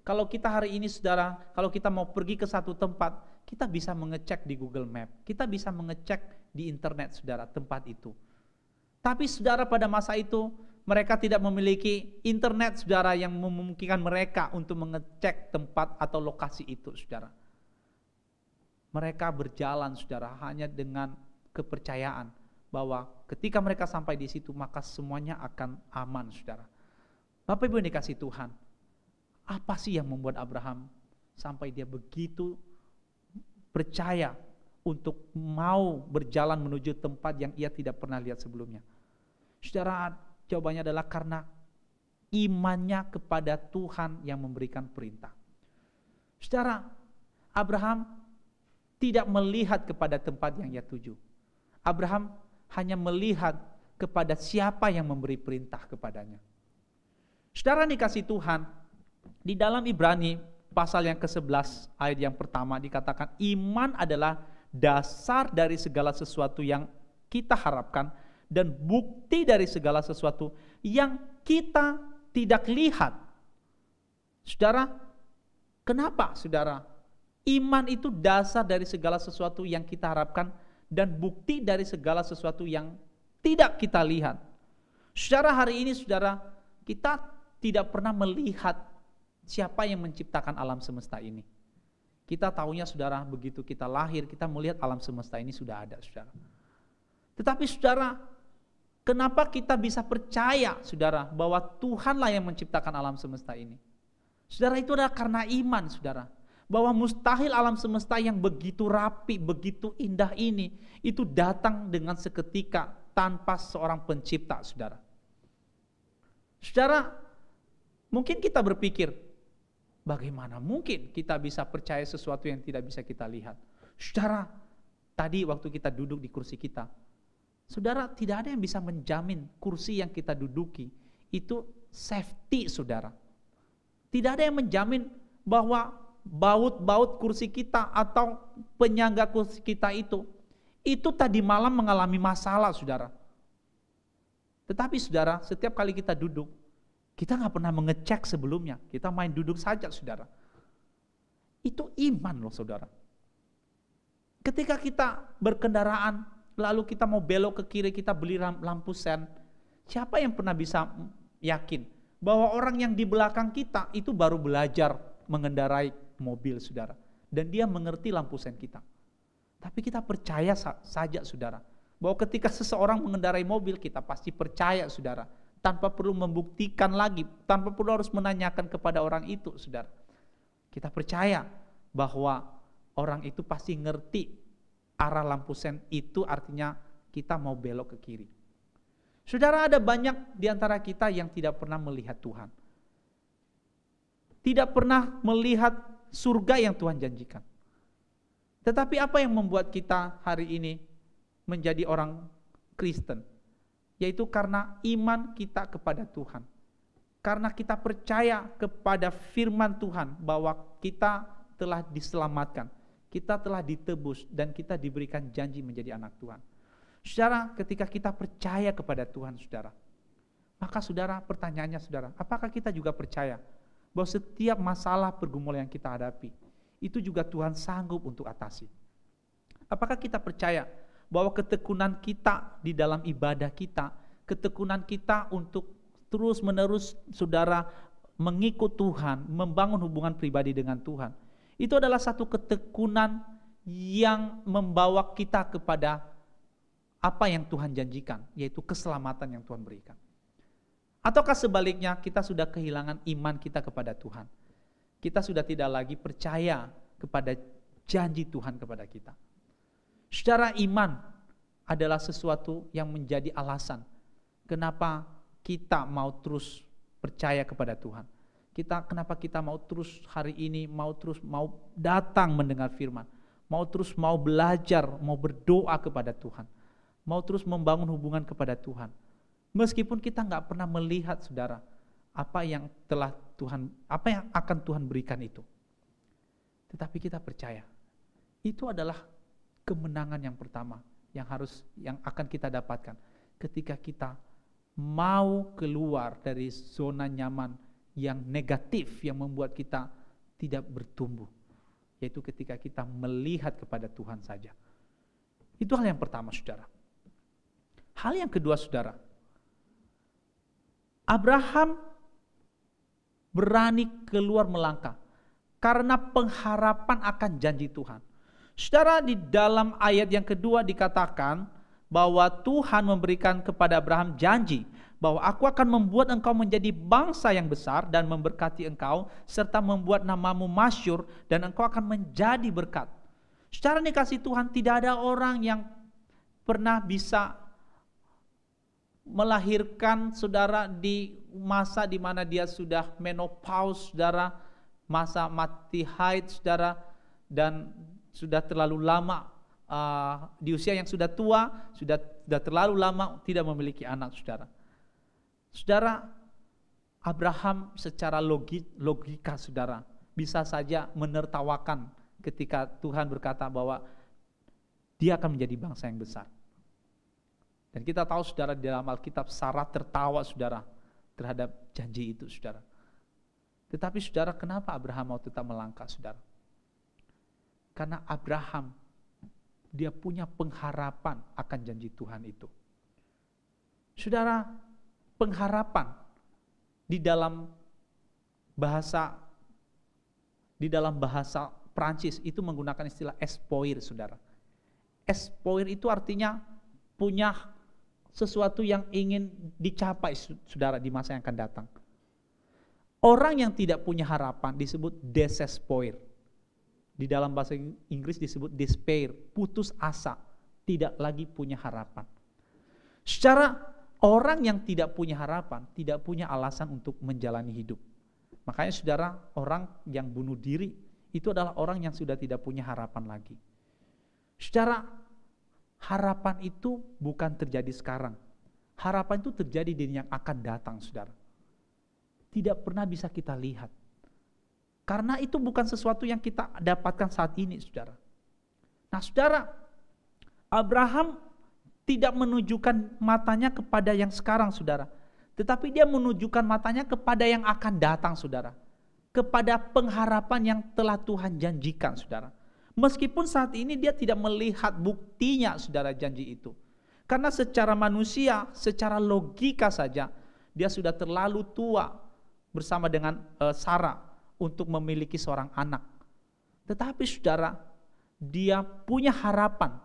Speaker 4: Kalau kita hari ini, saudara, kalau kita mau pergi ke satu tempat, kita bisa mengecek di Google Map, kita bisa mengecek di internet, saudara, tempat itu. Tapi saudara, pada masa itu mereka tidak memiliki internet, saudara, yang memungkinkan mereka untuk mengecek tempat atau lokasi itu, saudara. Mereka berjalan, saudara, hanya dengan kepercayaan bahwa ketika mereka sampai di situ maka semuanya akan aman, saudara. Bapak Ibu yang dikasihi Tuhan, apa sih yang membuat Abraham sampai dia begitu percaya untuk mau berjalan menuju tempat yang ia tidak pernah lihat sebelumnya? Saudara, jawabannya adalah karena imannya kepada Tuhan yang memberikan perintah. Saudara, Abraham tidak melihat kepada tempat yang ia tuju. Abraham hanya melihat kepada siapa yang memberi perintah kepadanya. Saudara dikasihi Tuhan, di dalam Ibrani pasal yang ke-11 ayat yang pertama dikatakan iman adalah dasar dari segala sesuatu yang kita harapkan dan bukti dari segala sesuatu yang kita tidak lihat. Saudara, kenapa saudara? Iman itu dasar dari segala sesuatu yang kita harapkan dan bukti dari segala sesuatu yang tidak kita lihat. Saudara, hari ini saudara, kita tidak pernah melihat siapa yang menciptakan alam semesta ini. Kita tahunya saudara, begitu kita lahir, kita melihat alam semesta ini sudah ada, saudara. Tetapi saudara, kenapa kita bisa percaya, saudara, bahwa Tuhanlah yang menciptakan alam semesta ini? Saudara, itu adalah karena iman, saudara. Bahwa mustahil alam semesta yang begitu rapi, begitu indah ini, itu datang dengan seketika tanpa seorang pencipta, saudara. Saudara, mungkin kita berpikir, bagaimana mungkin kita bisa percaya sesuatu yang tidak bisa kita lihat? Saudara, tadi waktu kita duduk di kursi kita, saudara, tidak ada yang bisa menjamin kursi yang kita duduki itu safety, saudara. Tidak ada yang menjamin bahwa baut-baut kursi kita atau penyangga kursi kita itu tadi malam mengalami masalah, saudara. Tetapi saudara, setiap kali kita duduk, kita gak pernah mengecek sebelumnya. Kita main duduk saja, saudara. Itu iman loh, saudara. Ketika kita berkendaraan, lalu kita mau belok ke kiri, kita beli lampu sen. Siapa yang pernah bisa yakin bahwa orang yang di belakang kita itu baru belajar mengendarai mobil, saudara. Dan dia mengerti lampu sen kita. Tapi kita percaya saja, saudara, bahwa ketika seseorang mengendarai mobil, kita pasti percaya, saudara. Tanpa perlu membuktikan lagi, tanpa perlu harus menanyakan kepada orang itu, saudara. Kita percaya bahwa orang itu pasti ngerti arah lampu sen itu artinya kita mau belok ke kiri. Saudara, ada banyak di antara kita yang tidak pernah melihat Tuhan. Tidak pernah melihat surga yang Tuhan janjikan. Tetapi apa yang membuat kita hari ini menjadi orang Kristen? Yaitu karena iman kita kepada Tuhan. Karena kita percaya kepada firman Tuhan bahwa kita telah diselamatkan, kita telah ditebus, dan kita diberikan janji menjadi anak Tuhan. Saudara, ketika kita percaya kepada Tuhan, saudara, maka saudara, pertanyaannya saudara, apakah kita juga percaya bahwa setiap masalah pergumulan yang kita hadapi, itu juga Tuhan sanggup untuk atasi? Apakah kita percaya bahwa ketekunan kita di dalam ibadah kita, ketekunan kita untuk terus menerus saudara mengikut Tuhan, membangun hubungan pribadi dengan Tuhan, itu adalah satu ketekunan yang membawa kita kepada apa yang Tuhan janjikan, yaitu keselamatan yang Tuhan berikan. Ataukah sebaliknya kita sudah kehilangan iman kita kepada Tuhan. Kita sudah tidak lagi percaya kepada janji Tuhan kepada kita. Saudara, iman adalah sesuatu yang menjadi alasan kenapa kita mau terus percaya kepada Tuhan. Kenapa kita mau terus hari ini, mau datang mendengar firman, mau belajar, mau berdoa kepada Tuhan, mau terus membangun hubungan kepada Tuhan. Meskipun kita nggak pernah melihat, saudara, apa yang akan Tuhan berikan itu. Tetapi kita percaya, itu adalah kemenangan yang pertama yang akan kita dapatkan ketika kita mau keluar dari zona nyaman yang negatif yang membuat kita tidak bertumbuh, yaitu ketika kita melihat kepada Tuhan saja. Itu hal yang pertama, saudara. Hal yang kedua, saudara, Abraham berani keluar melangkah karena pengharapan akan janji Tuhan. Saudara, di dalam ayat yang kedua dikatakan bahwa Tuhan memberikan kepada Abraham janji bahwa aku akan membuat engkau menjadi bangsa yang besar dan memberkati engkau serta membuat namamu masyhur dan engkau akan menjadi berkat. Secara dikasih Tuhan, tidak ada orang yang pernah bisa melahirkan, saudara, di masa di mana dia sudah menopause, saudara, masa mati haid, saudara, dan sudah terlalu lama di usia yang sudah tua, sudah terlalu lama tidak memiliki anak, saudara. Saudara, Abraham secara logika, saudara, bisa saja menertawakan ketika Tuhan berkata bahwa dia akan menjadi bangsa yang besar. Dan kita tahu, saudara, di dalam Alkitab Sarah tertawa, saudara, terhadap janji itu, saudara. Tetapi, saudara, kenapa Abraham mau tetap melangkah, saudara? Karena Abraham, dia punya pengharapan akan janji Tuhan itu. Saudara, pengharapan di dalam bahasa Prancis itu menggunakan istilah espoir, saudara. Espoir itu artinya punya sesuatu yang ingin dicapai, saudara, di masa yang akan datang. Orang yang tidak punya harapan disebut desespoir. Di dalam bahasa Inggris disebut despair, putus asa, tidak lagi punya harapan. Secara orang yang tidak punya harapan, tidak punya alasan untuk menjalani hidup. Makanya, saudara, orang yang bunuh diri itu adalah orang yang sudah tidak punya harapan lagi. Secara harapan itu bukan terjadi sekarang. Harapan itu terjadi di yang akan datang, saudara. Tidak pernah bisa kita lihat. Karena itu bukan sesuatu yang kita dapatkan saat ini, saudara. Nah, saudara, Abraham tidak menunjukkan matanya kepada yang sekarang, saudara. Tetapi dia menunjukkan matanya kepada yang akan datang, saudara. Kepada pengharapan yang telah Tuhan janjikan, saudara. Meskipun saat ini dia tidak melihat buktinya, saudara, janji itu. Karena secara manusia, secara logika saja, dia sudah terlalu tua bersama dengan Sarah untuk memiliki seorang anak. Tetapi, saudara, dia punya harapan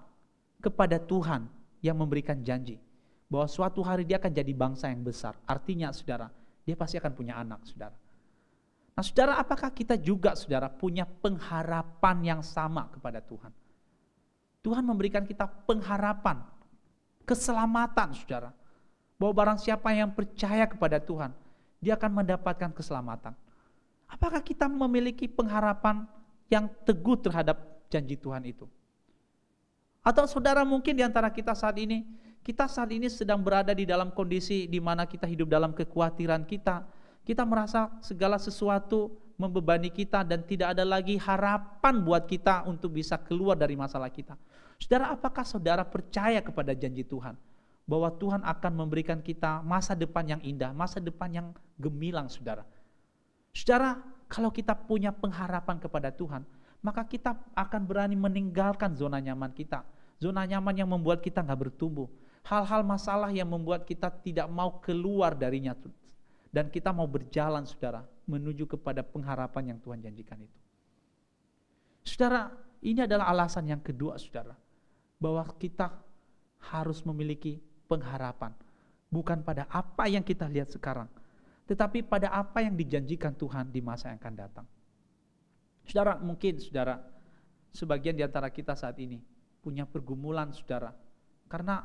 Speaker 4: kepada Tuhan yang memberikan janji bahwa suatu hari dia akan jadi bangsa yang besar. Artinya, saudara, dia pasti akan punya anak, saudara. Nah, saudara, apakah kita juga, saudara, punya pengharapan yang sama kepada Tuhan? Tuhan memberikan kita pengharapan, keselamatan, saudara. Bahwa barang siapa yang percaya kepada Tuhan, dia akan mendapatkan keselamatan. Apakah kita memiliki pengharapan yang teguh terhadap janji Tuhan itu? Atau, saudara, mungkin di antara kita saat ini sedang berada di dalam kondisi di mana kita hidup dalam kekhawatiran kita merasa segala sesuatu membebani kita dan tidak ada lagi harapan buat kita untuk bisa keluar dari masalah kita. Saudara, apakah saudara percaya kepada janji Tuhan? Bahwa Tuhan akan memberikan kita masa depan yang indah, masa depan yang gemilang, saudara. Saudara, kalau kita punya pengharapan kepada Tuhan, maka kita akan berani meninggalkan zona nyaman kita. Zona nyaman yang membuat kita gak bertumbuh. Hal-hal masalah yang membuat kita tidak mau keluar darinya. Dan kita mau berjalan, saudara, menuju kepada pengharapan yang Tuhan janjikan itu. Saudara, ini adalah alasan yang kedua saudara, bahwa kita harus memiliki pengharapan, bukan pada apa yang kita lihat sekarang, tetapi pada apa yang dijanjikan Tuhan di masa yang akan datang. Saudara, mungkin saudara, sebagian di antara kita saat ini punya pergumulan saudara, karena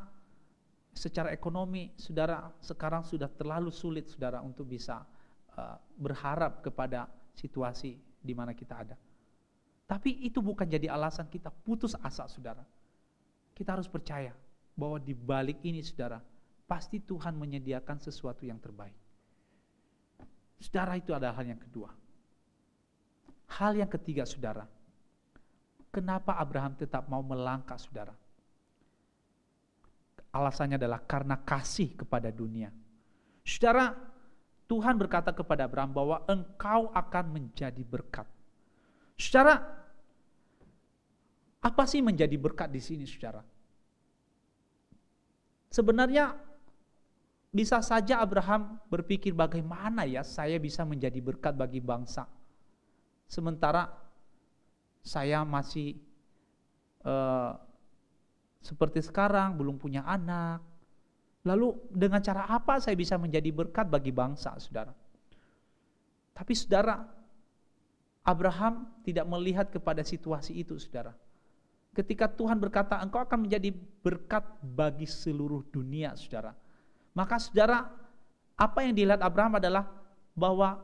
Speaker 4: secara ekonomi saudara sekarang sudah terlalu sulit saudara untuk bisa berharap kepada situasi di mana kita ada. Tapi itu bukan jadi alasan kita putus asa saudara. Kita harus percaya bahwa di balik ini saudara, pasti Tuhan menyediakan sesuatu yang terbaik. Saudara, itu adalah hal yang kedua. Hal yang ketiga saudara, kenapa Abraham tetap mau melangkah saudara? Alasannya adalah karena kasih kepada dunia. Saudara, Tuhan berkata kepada Abraham bahwa engkau akan menjadi berkat. Saudara, apa sih menjadi berkat di sini saudara? Sebenarnya bisa saja Abraham berpikir, bagaimana ya saya bisa menjadi berkat bagi bangsa, sementara saya masih seperti sekarang belum punya anak. Lalu dengan cara apa saya bisa menjadi berkat bagi bangsa saudara? Tapi saudara, Abraham tidak melihat kepada situasi itu saudara. Ketika Tuhan berkata engkau akan menjadi berkat bagi seluruh dunia saudara, maka saudara, apa yang dilihat Abraham adalah bahwa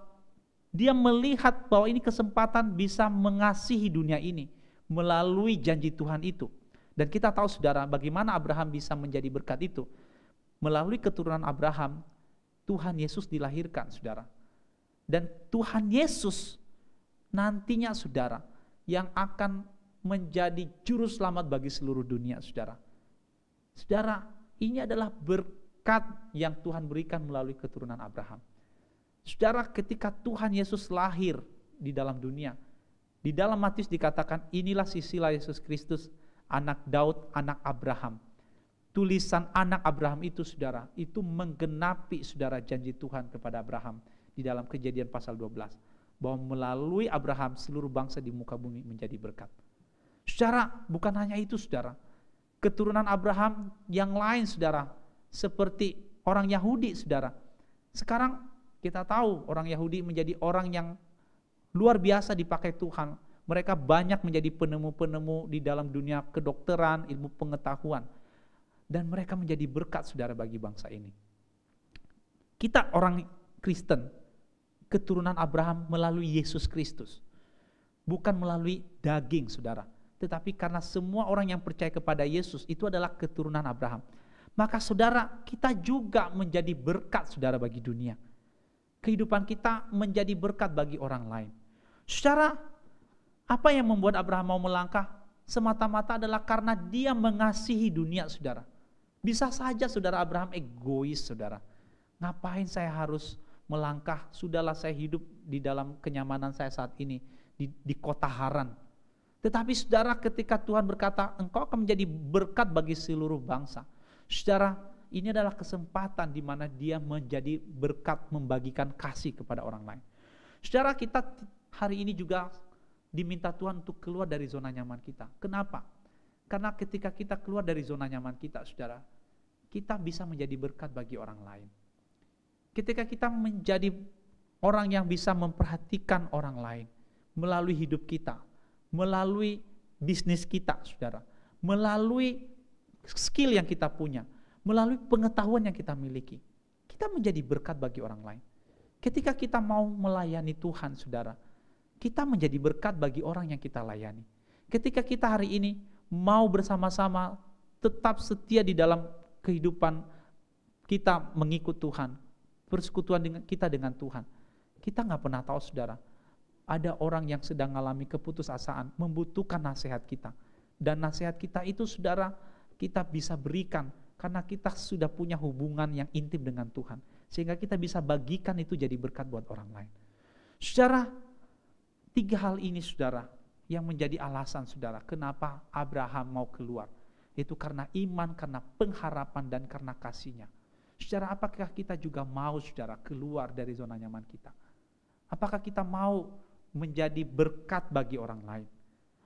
Speaker 4: dia melihat bahwa ini kesempatan bisa mengasihi dunia ini melalui janji Tuhan itu. Dan kita tahu saudara, bagaimana Abraham bisa menjadi berkat itu. Melalui keturunan Abraham, Tuhan Yesus dilahirkan saudara. Dan Tuhan Yesus nantinya saudara, yang akan menjadi juru selamat bagi seluruh dunia saudara. Saudara, ini adalah berkat yang Tuhan berikan melalui keturunan Abraham. Saudara, ketika Tuhan Yesus lahir di dalam dunia, di dalam Matius dikatakan inilah sisilah Yesus Kristus, anak Daud, anak Abraham. Tulisan anak Abraham itu saudara, itu menggenapi saudara janji Tuhan kepada Abraham di dalam Kejadian pasal 12. Bahwa melalui Abraham seluruh bangsa di muka bumi menjadi berkat. Saudara, bukan hanya itu saudara. Keturunan Abraham yang lain saudara, seperti orang Yahudi saudara. Sekarang kita tahu orang Yahudi menjadi orang yang luar biasa dipakai Tuhan. Mereka banyak menjadi penemu-penemu di dalam dunia kedokteran, ilmu pengetahuan. Dan mereka menjadi berkat saudara bagi bangsa ini. Kita orang Kristen, keturunan Abraham melalui Yesus Kristus. Bukan melalui daging saudara. Tetapi karena semua orang yang percaya kepada Yesus itu adalah keturunan Abraham. Maka saudara, kita juga menjadi berkat saudara bagi dunia. Kehidupan kita menjadi berkat bagi orang lain. Saudara, apa yang membuat Abraham mau melangkah? Semata-mata adalah karena dia mengasihi dunia saudara. Bisa saja saudara Abraham egois saudara. Ngapain saya harus melangkah? Sudahlah saya hidup di dalam kenyamanan saya saat ini di kota Haran. Tetapi saudara, ketika Tuhan berkata engkau akan menjadi berkat bagi seluruh bangsa. Saudara, ini adalah kesempatan di mana dia menjadi berkat membagikan kasih kepada orang lain. Saudara, kita hari ini juga diminta Tuhan untuk keluar dari zona nyaman kita. Kenapa? Karena ketika kita keluar dari zona nyaman kita, saudara, kita bisa menjadi berkat bagi orang lain. Ketika kita menjadi orang yang bisa memperhatikan orang lain melalui hidup kita, melalui bisnis kita, saudara, melalui skill yang kita punya, melalui pengetahuan yang kita miliki, kita menjadi berkat bagi orang lain. Ketika kita mau melayani Tuhan, saudara, kita menjadi berkat bagi orang yang kita layani. Ketika kita hari ini mau bersama-sama tetap setia di dalam kehidupan kita mengikut Tuhan, persekutuan dengan kita dengan Tuhan, kita nggak pernah tahu saudara, ada orang yang sedang mengalami keputusasaan, membutuhkan nasihat kita. Dan nasihat kita itu saudara, kita bisa berikan karena kita sudah punya hubungan yang intim dengan Tuhan. Sehingga kita bisa bagikan itu jadi berkat buat orang lain. Saudara, 3 hal ini saudara yang menjadi alasan saudara kenapa Abraham mau keluar. Itu karena iman, karena pengharapan, dan karena kasihnya. Saudara, apakah kita juga mau saudara keluar dari zona nyaman kita? Apakah kita mau menjadi berkat bagi orang lain?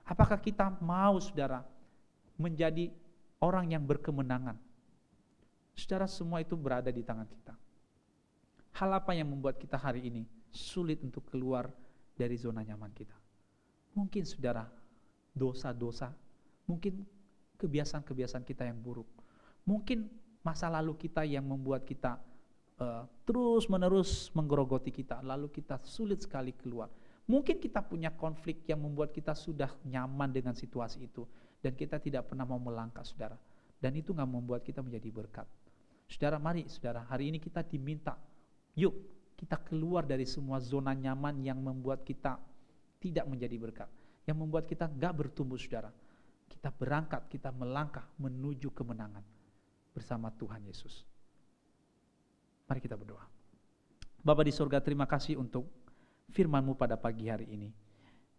Speaker 4: Apakah kita mau, saudara, menjadi orang yang berkemenangan? Saudara, semua itu berada di tangan kita. Hal apa yang membuat kita hari ini sulit untuk keluar dari zona nyaman kita? Mungkin, saudara, dosa-dosa, mungkin kebiasaan-kebiasaan kita yang buruk, mungkin masa lalu kita yang membuat kita terus-menerus menggerogoti kita, lalu kita sulit sekali keluar. Mungkin kita punya konflik yang membuat kita sudah nyaman dengan situasi itu, dan kita tidak pernah mau melangkah, saudara. Dan itu gak membuat kita menjadi berkat. Saudara, mari saudara, hari ini kita diminta, yuk kita keluar dari semua zona nyaman yang membuat kita tidak menjadi berkat, yang membuat kita gak bertumbuh, saudara. Kita berangkat, kita melangkah menuju kemenangan bersama Tuhan Yesus. Mari kita berdoa. Bapa di surga, terima kasih untuk firman-Mu pada pagi hari ini,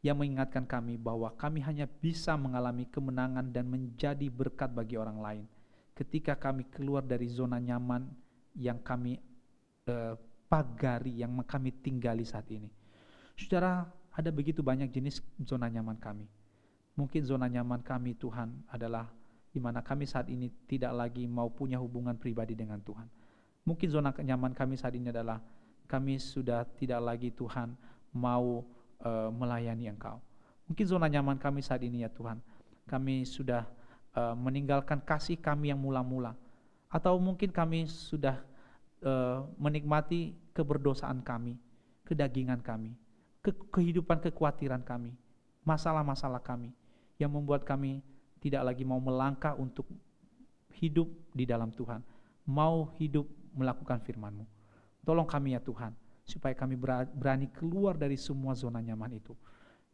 Speaker 4: yang mengingatkan kami bahwa kami hanya bisa mengalami kemenangan dan menjadi berkat bagi orang lain ketika kami keluar dari zona nyaman yang kami pagari, yang kami tinggali saat ini. Saudara, ada begitu banyak jenis zona nyaman kami. Mungkin zona nyaman kami, Tuhan, adalah di mana kami saat ini tidak lagi mau punya hubungan pribadi dengan Tuhan. Mungkin zona nyaman kami saat ini adalah kami sudah tidak lagi, Tuhan, mau melayani Engkau. Mungkin zona nyaman kami saat ini, ya Tuhan, kami sudah meninggalkan kasih kami yang mula-mula. Atau mungkin kami sudah menikmati keberdosaan kami, kedagingan kami, kehidupan kekhawatiran kami, masalah-masalah kami, yang membuat kami tidak lagi mau melangkah untuk hidup di dalam Tuhan, mau hidup melakukan firman-Mu. Tolong kami, ya Tuhan, supaya kami berani keluar dari semua zona nyaman itu.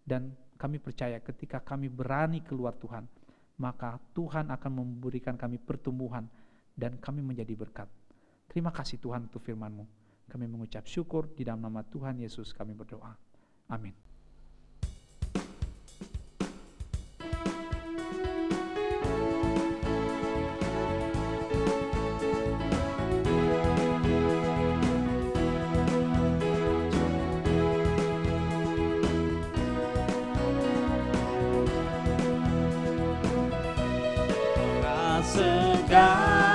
Speaker 4: Dan kami percaya ketika kami berani keluar, Tuhan, maka Tuhan akan memberikan kami pertumbuhan dan kami menjadi berkat. Terima kasih Tuhan untuk firman-Mu. Kami mengucap syukur di dalam nama Tuhan Yesus kami berdoa. Amin.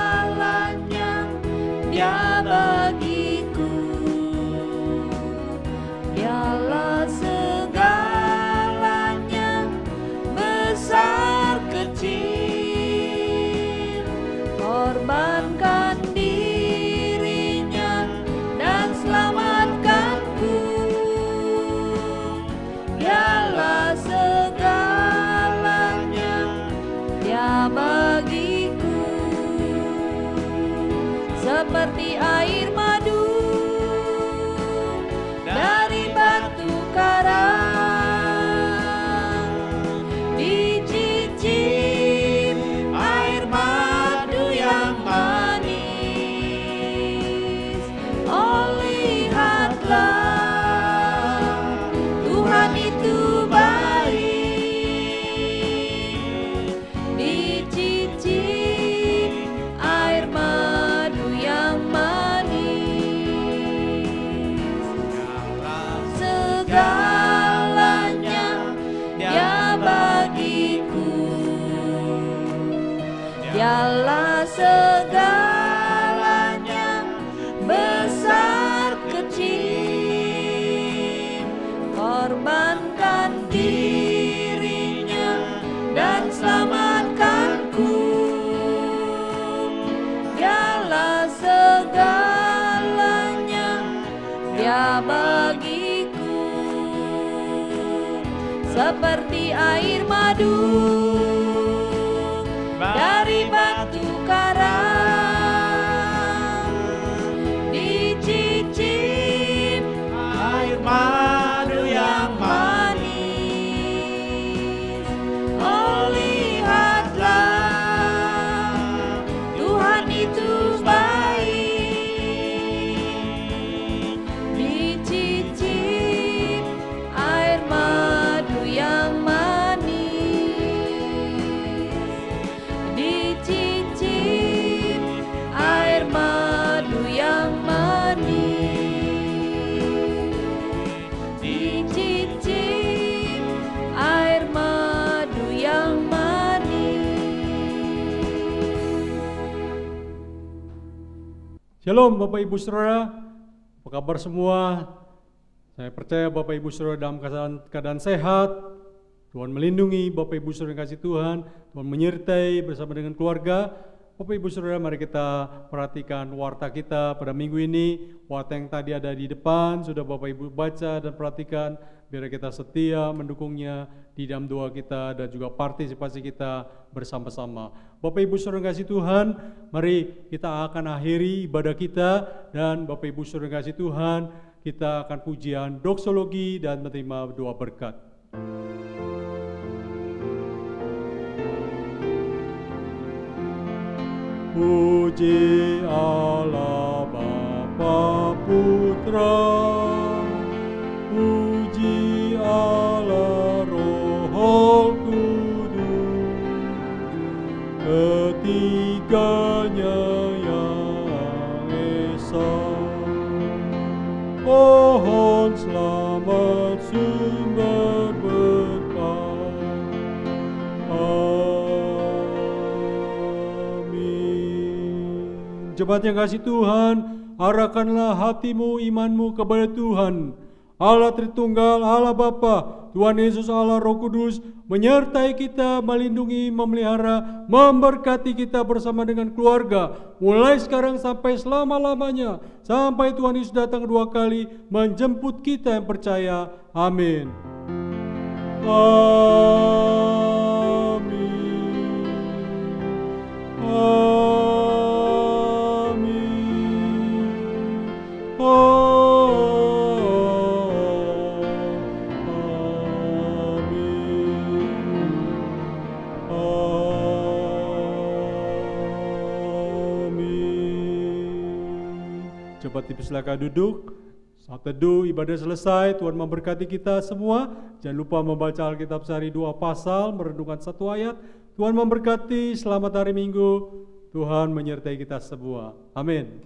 Speaker 5: Segalanya Dia bagiku, Dialah segalanya, besar kecil, korbankan dirinya dan selamatkanku. Dialah segalanya, Dia bagiku. Seperti air madu dari batu karang, dicicip air madu yang manis. Oh, lihatlah, Tuhan itu baik, dicicip air madu yang manis. Segalanya Dia bagiku, Dialah segalanya, besar kecil, korbankan dirinya dan selamatkanku. Dialah segalanya, Dia bagiku. Seperti air madu dari batu karang, dicicip air madu yang manis. Oh, lihatlah, Tuhan itu baik, dicicip air madu yang manis, dicicip air madu yang manis.
Speaker 3: Shalom Bapak Ibu Saudara, apa kabar semua? Saya percaya Bapak Ibu Saudara dalam keadaan sehat. Tuhan melindungi Bapak Ibu Saudara yang kasih Tuhan, Tuhan menyertai bersama dengan keluarga. Bapak Ibu Saudara, mari kita perhatikan warta kita pada minggu ini. Warta yang tadi ada di depan sudah Bapak Ibu baca dan perhatikan. Biar kita setia mendukungnya di dalam doa kita dan juga partisipasi kita bersama-sama. Bapak Ibu Saudara yang kasih Tuhan, mari kita akan akhiri ibadah kita. Dan Bapak Ibu Saudara yang kasih Tuhan, kita akan pujian doksologi dan menerima doa berkat. Puji Allah Bapa Putra, puji Allah Roh Kudus, ketiganya yang esa. Pohon selamat sumber berkah. Jemaat yang kasih Tuhan, arahkanlah hatimu, imanmu kepada Tuhan. Allah Tritunggal, Allah Bapa, Tuhan Yesus Allah Roh Kudus, menyertai kita, melindungi, memelihara, memberkati kita bersama dengan keluarga, mulai sekarang sampai selama-lamanya, sampai Tuhan Yesus datang kedua kali, menjemput kita yang percaya. Amin. Amin. Cepat dipersilakan duduk. Saat teduh ibadah selesai, Tuhan memberkati kita semua. Jangan lupa membaca Alkitab sehari 2 pasal, merenungkan 1 ayat. Tuhan memberkati, selamat hari Minggu. Tuhan menyertai kita semua. Amin.